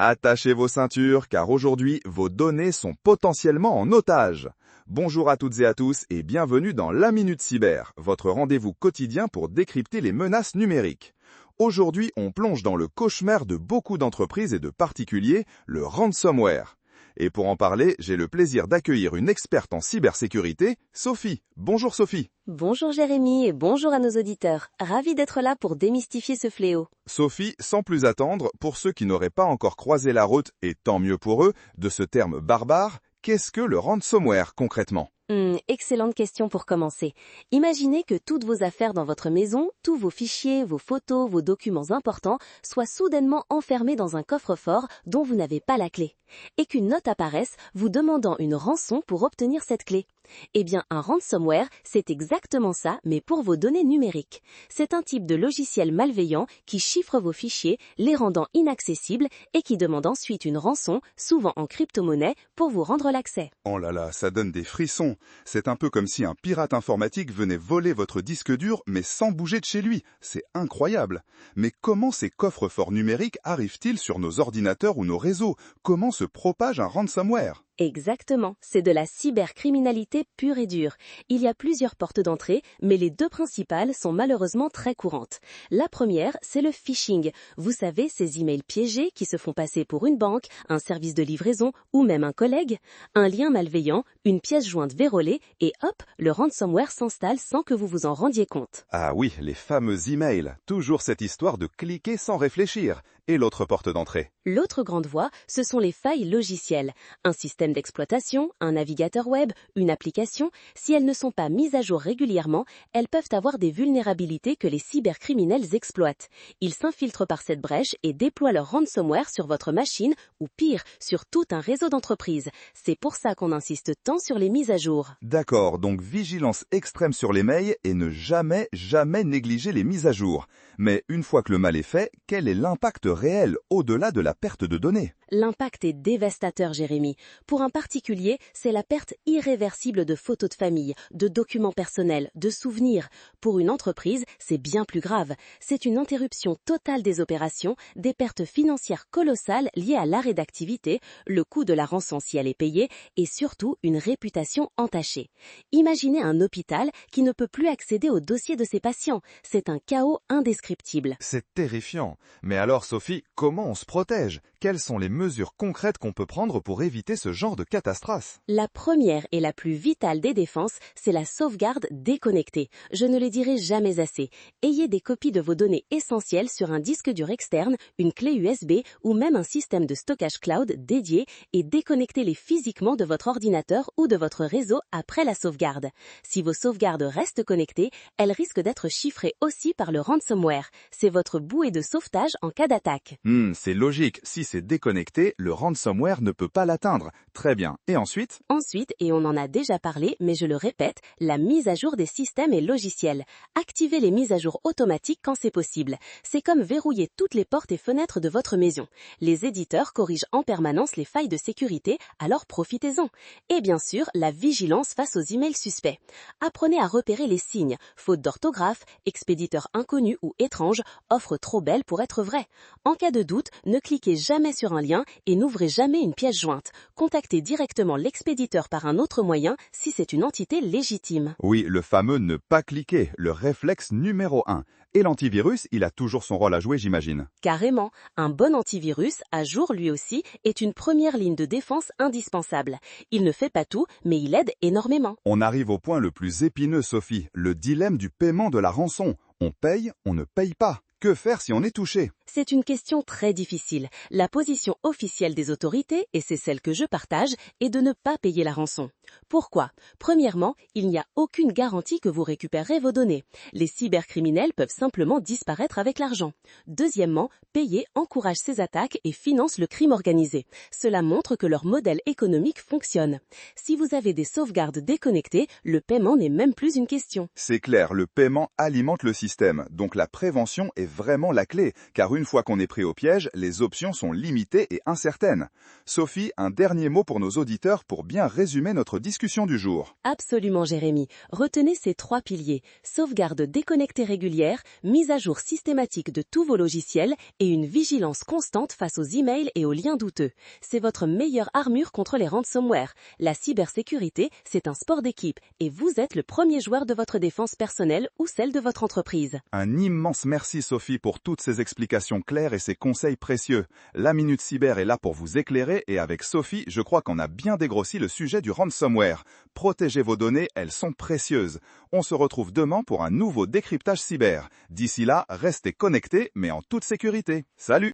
Attachez vos ceintures car aujourd'hui, vos données sont potentiellement en otage. Bonjour à toutes et à tous et bienvenue dans la Minute Cyber, votre rendez-vous quotidien pour décrypter les menaces numériques. Aujourd'hui, on plonge dans le cauchemar de beaucoup d'entreprises et de particuliers, le ransomware. Et pour en parler, j'ai le plaisir d'accueillir une experte en cybersécurité, Sophie. Bonjour Sophie. Bonjour Jérémy et bonjour à nos auditeurs. Ravi d'être là pour démystifier ce fléau. Sophie, sans plus attendre, pour ceux qui n'auraient pas encore croisé la route, et tant mieux pour eux, de ce terme barbare, qu'est-ce que le ransomware concrètement ? Excellente question pour commencer. Imaginez que toutes vos affaires dans votre maison, tous vos fichiers, vos photos, vos documents importants soient soudainement enfermés dans un coffre-fort dont vous n'avez pas la clé, et qu'une note apparaisse vous demandant une rançon pour obtenir cette clé. Eh bien, un ransomware, c'est exactement ça, mais pour vos données numériques. C'est un type de logiciel malveillant qui chiffre vos fichiers, les rendant inaccessibles et qui demande ensuite une rançon, souvent en crypto-monnaie, pour vous rendre l'accès. Oh là là, ça donne des frissons. C'est un peu comme si un pirate informatique venait voler votre disque dur, mais sans bouger de chez lui. C'est incroyable. Mais comment ces coffres-forts numériques arrivent-ils sur nos ordinateurs ou nos réseaux ? Comment se propage un ransomware ? Exactement, c'est de la cybercriminalité pure et dure. Il y a plusieurs portes d'entrée, mais les deux principales sont malheureusement très courantes. La première, c'est le phishing. Vous savez, ces emails piégés qui se font passer pour une banque, un service de livraison ou même un collègue. Un lien malveillant, une pièce jointe vérolée et hop, le ransomware s'installe sans que vous vous en rendiez compte. Ah oui, les fameux emails. Toujours cette histoire de cliquer sans réfléchir. Et l'autre porte d'entrée ? L'autre grande voie, ce sont les failles logicielles. Un système d'exploitation, un navigateur web, une application, si elles ne sont pas mises à jour régulièrement, elles peuvent avoir des vulnérabilités que les cybercriminels exploitent. Ils s'infiltrent par cette brèche et déploient leur ransomware sur votre machine ou pire, sur tout un réseau d'entreprises. C'est pour ça qu'on insiste tant sur les mises à jour. D'accord, donc vigilance extrême sur les mails et ne jamais négliger les mises à jour. Mais une fois que le mal est fait, quel est l'impact réel au-delà de la perte de données ? L'impact est dévastateur, Jérémy. Pour un particulier, c'est la perte irréversible de photos de famille, de documents personnels, de souvenirs. Pour une entreprise, c'est bien plus grave. C'est une interruption totale des opérations, des pertes financières colossales liées à l'arrêt d'activité, le coût de la rançon si elle est payée et surtout une réputation entachée. Imaginez un hôpital qui ne peut plus accéder aux dossiers de ses patients. C'est un chaos indescriptible. C'est terrifiant. Mais alors Sophie, comment on se protège ? Quelles sont les mesures concrètes qu'on peut prendre pour éviter ce genre de catastrophe ? La première et la plus vitale des défenses, c'est la sauvegarde déconnectée. Je ne les dirai jamais assez. Ayez des copies de vos données essentielles sur un disque dur externe, une clé USB ou même un système de stockage cloud dédié et déconnectez-les physiquement de votre ordinateur ou de votre réseau après la sauvegarde. Si vos sauvegardes restent connectées, elles risquent d'être chiffrées aussi par le ransomware. C'est votre bouée de sauvetage en cas d'attaque. C'est logique. Si c'est déconnecté, le ransomware ne peut pas l'atteindre. Très bien. Et ensuite ? Ensuite, et on en a déjà parlé, mais je le répète, la mise à jour des systèmes et logiciels. Activez les mises à jour automatiques quand c'est possible. C'est comme verrouiller toutes les portes et fenêtres de votre maison. Les éditeurs corrigent en permanence les failles de sécurité, alors profitez-en. Et bien sûr, la vigilance face aux emails suspects. Apprenez à repérer les signes, faute d'orthographe, expéditeur inconnu ou étrange, offre trop belle pour être vraie. En cas de doute, ne cliquez jamais sur un lien et n'ouvrez jamais une pièce jointe. Contactez directement l'expéditeur par un autre moyen si c'est une entité légitime. Oui, le fameux ne pas cliquer, le réflexe numéro 1. Et l'antivirus, il a toujours son rôle à jouer, j'imagine. Carrément, un bon antivirus, à jour lui aussi, est une première ligne de défense indispensable. Il ne fait pas tout, mais il aide énormément. On arrive au point le plus épineux, Sophie, le dilemme du paiement de la rançon. On paye, on ne paye pas. Que faire si on est touché ? C'est une question très difficile. La position officielle des autorités, et c'est celle que je partage, est de ne pas payer la rançon. Pourquoi ? Premièrement, il n'y a aucune garantie que vous récupérerez vos données. Les cybercriminels peuvent simplement disparaître avec l'argent. Deuxièmement, payer encourage ces attaques et finance le crime organisé. Cela montre que leur modèle économique fonctionne. Si vous avez des sauvegardes déconnectées, le paiement n'est même plus une question. C'est clair, le paiement alimente le système, donc la prévention est vraiment la clé, car une fois qu'on est pris au piège, les options sont limitées et incertaines. Sophie, un dernier mot pour nos auditeurs pour bien résumer notre discussion du jour. Absolument, Jérémy. Retenez ces 3 piliers. Sauvegarde déconnectée régulière, mise à jour systématique de tous vos logiciels et une vigilance constante face aux emails et aux liens douteux. C'est votre meilleure armure contre les ransomware. La cybersécurité, c'est un sport d'équipe et vous êtes le premier joueur de votre défense personnelle ou celle de votre entreprise. Un immense merci Sophie pour toutes ces explications claires et ces conseils précieux. La Minute Cyber est là pour vous éclairer et avec Sophie, je crois qu'on a bien dégrossi le sujet du ransomware. Protégez vos données, elles sont précieuses. On se retrouve demain pour un nouveau décryptage cyber. D'ici là, restez connectés mais en toute sécurité. Salut!